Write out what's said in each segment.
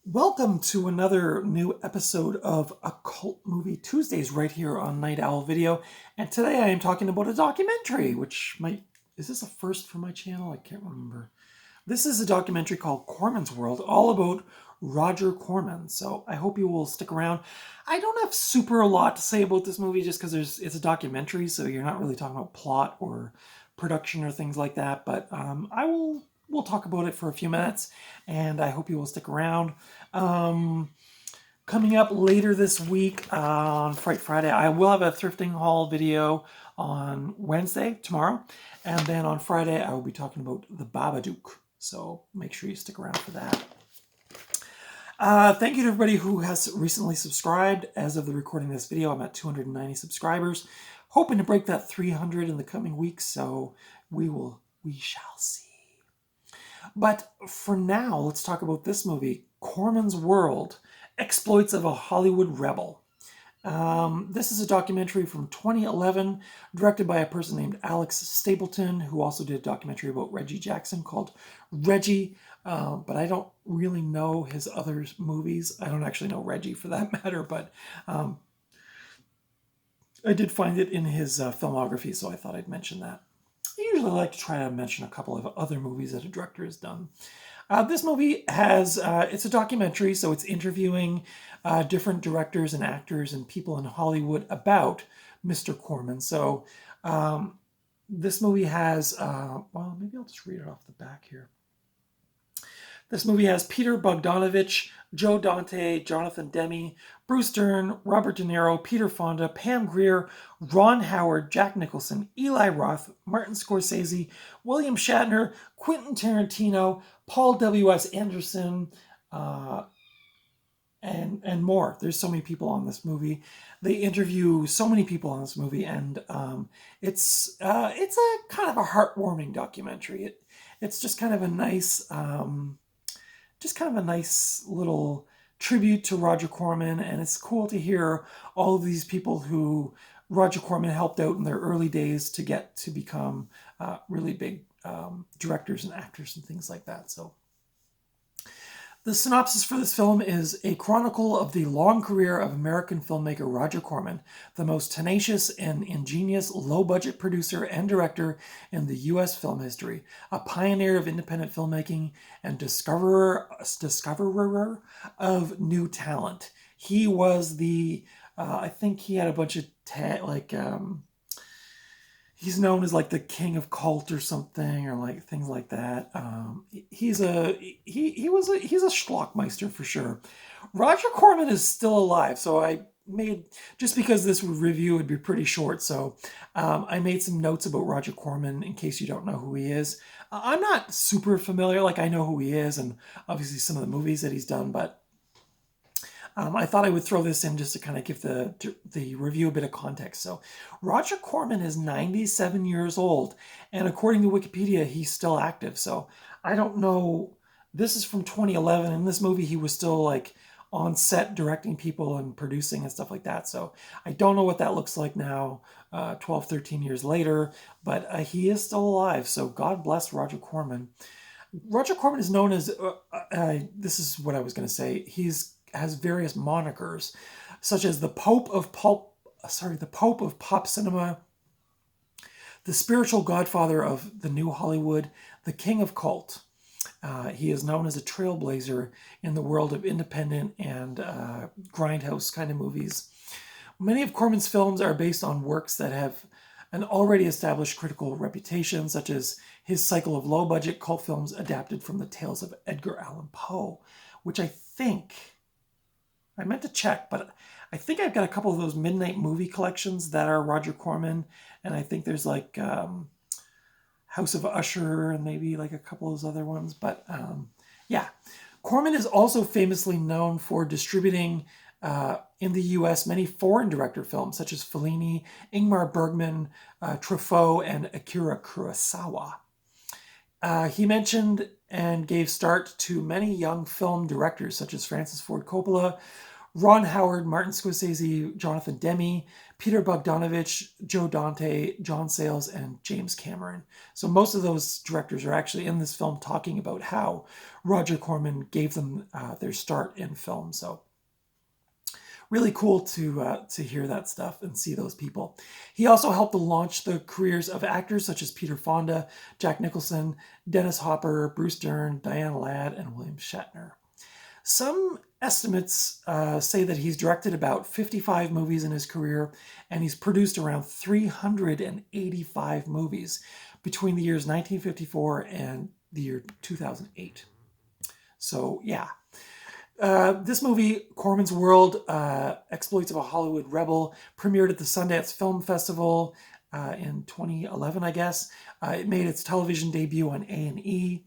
Welcome to another new episode of Occult Movie Tuesdays right here on Night Owl Video. And today I am talking about a documentary, is this a first for my channel? I can't remember. This is a documentary called Corman's World, all about Roger Corman. So I hope you will stick around. I don't have super a lot to say about this movie just because it's a documentary, so you're not really talking about plot or production or things like that. But we'll talk about it for a few minutes, and I hope you will stick around. Coming up later this week on Fright Friday, I will have a thrifting haul video on Wednesday, tomorrow. And then on Friday, I will be talking about the Babadook. So make sure you stick around for that. Thank you to everybody who has recently subscribed. As of the recording of this video, I'm at 290 subscribers. Hoping to break that 300 in the coming weeks, so we shall see. But for now, let's talk about this movie, Corman's World, Exploits of a Hollywood Rebel. This is a documentary from 2011, directed by a person named Alex Stapleton, who also did a documentary about Reggie Jackson called Reggie, but I don't really know his other movies. I don't actually know Reggie for that matter, but I did find it in his filmography, so I thought I'd mention that. I usually like to try to mention a couple of other movies that a director has done. This movie it's a documentary, so it's interviewing different directors and actors and people in Hollywood about Mr. Corman. So this movie has, well, maybe I'll just read it off the back here. This movie has Peter Bogdanovich, Joe Dante, Jonathan Demme, Bruce Dern, Robert De Niro, Peter Fonda, Pam Grier, Ron Howard, Jack Nicholson, Eli Roth, Martin Scorsese, William Shatner, Quentin Tarantino, Paul W.S. Anderson, and more. There's so many people on this movie. They interview so many people on this movie, and it's a kind of a heartwarming documentary. It's just kind of a nice little tribute to Roger Corman, and it's cool to hear all of these people who Roger Corman helped out in their early days to get to become really big directors and actors and things like that. So the synopsis for this film is a chronicle of the long career of American filmmaker Roger Corman, the most tenacious and ingenious low-budget producer and director in the U.S. film history, a pioneer of independent filmmaking and discoverer of new talent. He was I think he had a bunch of he's known as like the king of cult or something, or like things like that. He's a schlockmeister for sure. Roger Corman is still alive, so I made, just because this review would be pretty short, so I made some notes about Roger Corman in case you don't know who he is. I'm not super familiar, like I know who he is and obviously some of the movies that he's done, but I thought I would throw this in just to kind of give the review a bit of context. So Roger Corman is 97 years old, and according to Wikipedia, he's still active. So I don't know. This is from 2011. In this movie, he was still like on set directing people and producing and stuff like that. So I don't know what that looks like now, 12, 13 years later, but he is still alive. So God bless Roger Corman. Roger Corman is known as, this is what I was going to say, has various monikers, such as the Pope of pop cinema, the spiritual godfather of the new Hollywood, the King of Cult. He is known as a trailblazer in the world of independent and grindhouse kind of movies. Many of Corman's films are based on works that have an already established critical reputation, such as his cycle of low-budget cult films adapted from the tales of Edgar Allan Poe, which I meant to check, but I think I've got a couple of those midnight movie collections that are Roger Corman, and I think there's like House of Usher and maybe like a couple of those other ones. But yeah, Corman is also famously known for distributing in the U.S. many foreign director films, such as Fellini, Ingmar Bergman, Truffaut, and Akira Kurosawa. He mentioned and gave start to many young film directors, such as Francis Ford Coppola, Ron Howard, Martin Scorsese, Jonathan Demme, Peter Bogdanovich, Joe Dante, John Sayles, and James Cameron. So most of those directors are actually in this film talking about how Roger Corman gave them their start in film. So really cool to hear that stuff and see those people. He also helped to launch the careers of actors such as Peter Fonda, Jack Nicholson, Dennis Hopper, Bruce Dern, Diana Ladd, and William Shatner. Some estimates say that he's directed about 55 movies in his career, and he's produced around 385 movies between the years 1954 and the year 2008. So, yeah. This movie, Corman's World, Exploits of a Hollywood Rebel, premiered at the Sundance Film Festival in 2011, I guess. It made its television debut on A&E.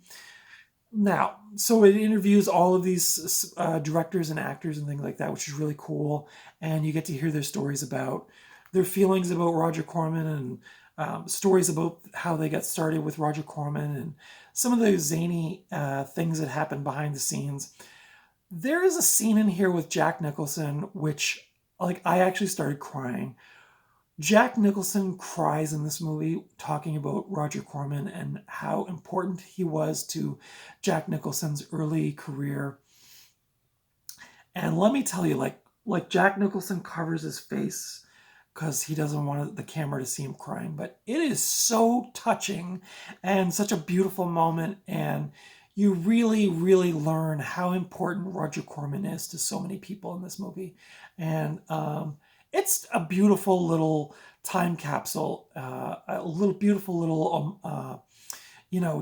Now, so it interviews all of these directors and actors and things like that, which is really cool. And you get to hear their stories about their feelings about Roger Corman and stories about how they got started with Roger Corman and some of the zany things that happened behind the scenes. There is a scene in here with Jack Nicholson, which, like, I actually started crying. Jack Nicholson cries in this movie talking about Roger Corman and how important he was to Jack Nicholson's early career. And let me tell you, like Jack Nicholson covers his face because he doesn't want the camera to see him crying, but it is so touching and such a beautiful moment, and you really, really learn how important Roger Corman is to so many people in this movie. And it's a beautiful little time capsule, a little beautiful little,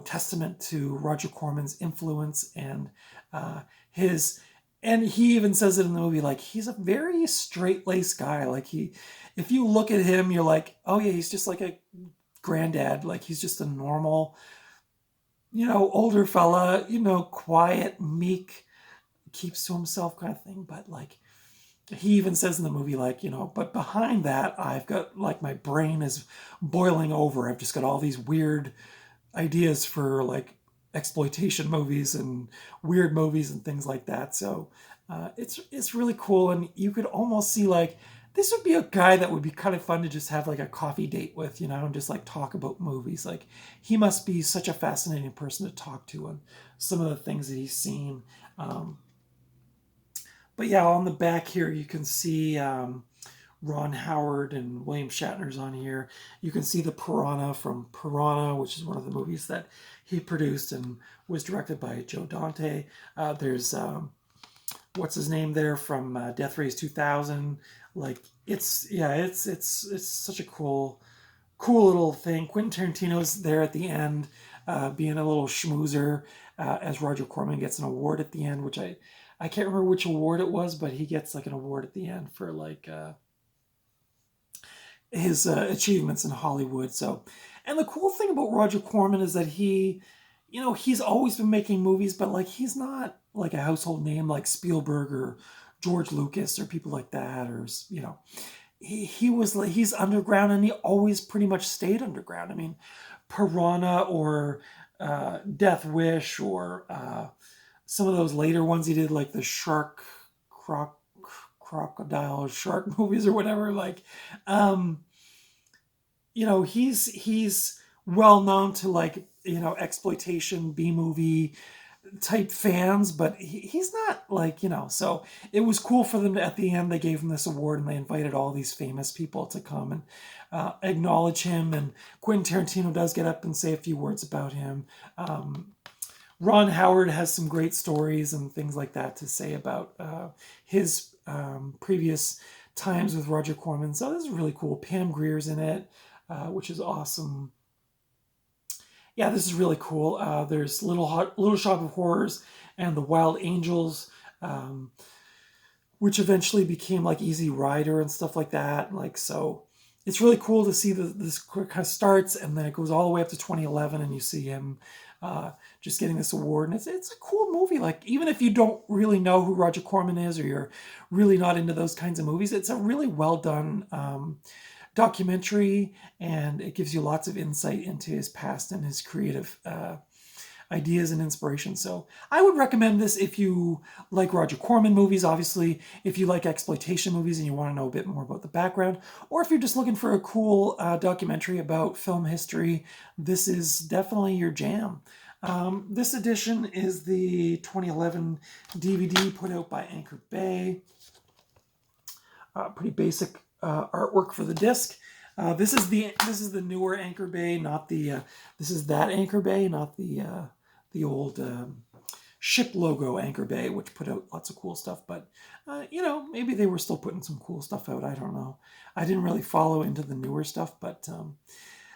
testament to Roger Corman's influence and his. And he even says it in the movie, like, he's a very straight-laced guy. Like, if you look at him, you're like, oh yeah, he's just like a granddad. Like, he's just a normal, older fella, quiet, meek, keeps to himself kind of thing. But like, he even says in the movie, like, but behind that, I've got, like, my brain is boiling over. I've just got all these weird ideas for, like, exploitation movies and weird movies and things like that. So it's really cool. And you could almost see, like, this would be a guy that would be kind of fun to just have, like, a coffee date with, and just, like, talk about movies. Like, he must be such a fascinating person to talk to and some of the things that he's seen. But yeah, on the back here, you can see Ron Howard and William Shatner's on here. You can see the Piranha from Piranha, which is one of the movies that he produced and was directed by Joe Dante. There's what's his name there from Death Race 2000. Like, it's such a cool little thing. Quentin Tarantino's there at the end, being a little schmoozer as Roger Corman gets an award at the end, which I can't remember which award it was, but he gets, like, an award at the end for, like, his achievements in Hollywood. So, and the cool thing about Roger Corman is that he's always been making movies, but, like, he's not like a household name like Spielberg or George Lucas or people like that, or he's underground, and he always pretty much stayed underground. I mean, Piranha or Death Wish or some of those later ones he did, like the crocodile shark movies or whatever. Like, he's well known to, like, exploitation B movie type fans, but he's not, like, so it was cool for them at the end. They gave him this award and they invited all these famous people to come and acknowledge him. And Quentin Tarantino does get up and say a few words about him. Ron Howard has some great stories and things like that to say about his previous times with Roger Corman. So this is really cool. Pam Grier's in it, which is awesome. Yeah, this is really cool. There's Little Shop of Horrors and The Wild Angels, which eventually became, like, Easy Rider and stuff like that. Like, so it's really cool to see this kind of starts and then it goes all the way up to 2011, and you see him just getting this award. And it's a cool movie. Like, even if you don't really know who Roger Corman is, or you're really not into those kinds of movies, it's a really well done documentary, and it gives you lots of insight into his past and his creative ideas and inspiration. So I would recommend this if you like Roger Corman movies, obviously, if you like exploitation movies and you want to know a bit more about the background, or if you're just looking for a cool documentary about film history, this is definitely your jam. This edition is the 2011 DVD put out by Anchor Bay. Pretty basic artwork for the disc. This is the newer Anchor Bay, not the this is that Anchor Bay, not the old ship logo Anchor Bay, which put out lots of cool stuff. But you know, maybe they were still putting some cool stuff out. I don't know. I didn't really follow into the newer stuff, but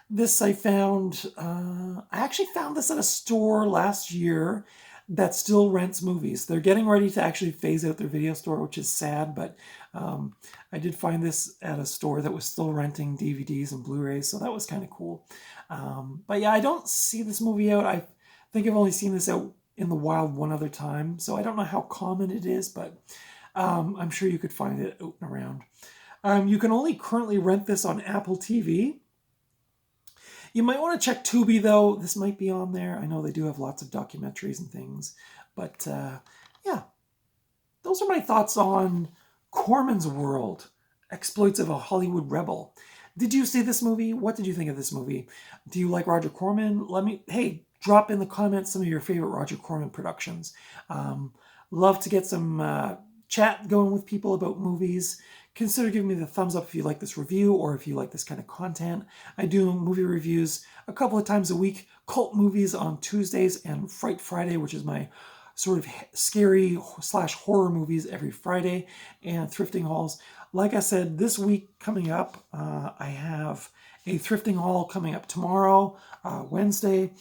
this I found. I actually found this at a store last year that still rents movies. They're getting ready to actually phase out their video store, which is sad, but I did find this at a store that was still renting DVDs and Blu-rays, so that was kind of cool. But yeah, I don't see this movie out. I think I've only seen this out in the wild one other time, so I don't know how common it is, but I'm sure you could find it out and around. You can only currently rent this on Apple TV. You might want to check Tubi, though. This might be on there. I know they do have lots of documentaries and things. But, yeah. Those are my thoughts on Corman's World, Exploits of a Hollywood Rebel. Did you see this movie? What did you think of this movie? Do you like Roger Corman? Hey, drop in the comments some of your favorite Roger Corman productions. Love to get some chat going with people about movies. Consider giving me the thumbs up if you like this review or if you like this kind of content. I do movie reviews a couple of times a week. Cult movies on Tuesdays and Fright Friday, which is my sort of scary / horror movies every Friday, and thrifting hauls. Like I said, this week coming up, I have a thrifting haul coming up tomorrow, Wednesday.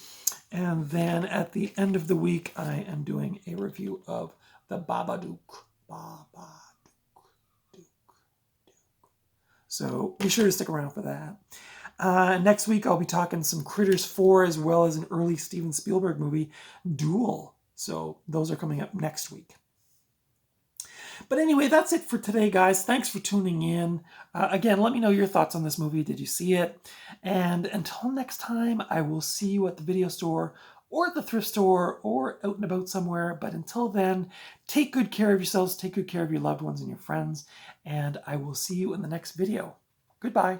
And then at the end of the week, I am doing a review of The Babadook. So be sure to stick around for that. Next week, I'll be talking some Critters 4 as well as an early Steven Spielberg movie, Duel. So those are coming up next week. But anyway, that's it for today, guys. Thanks for tuning in. Again, let me know your thoughts on this movie. Did you see it? And until next time, I will see you at the video store or at the thrift store or out and about somewhere. But until then, take good care of yourselves, take good care of your loved ones and your friends, and I will see you in the next video. Goodbye.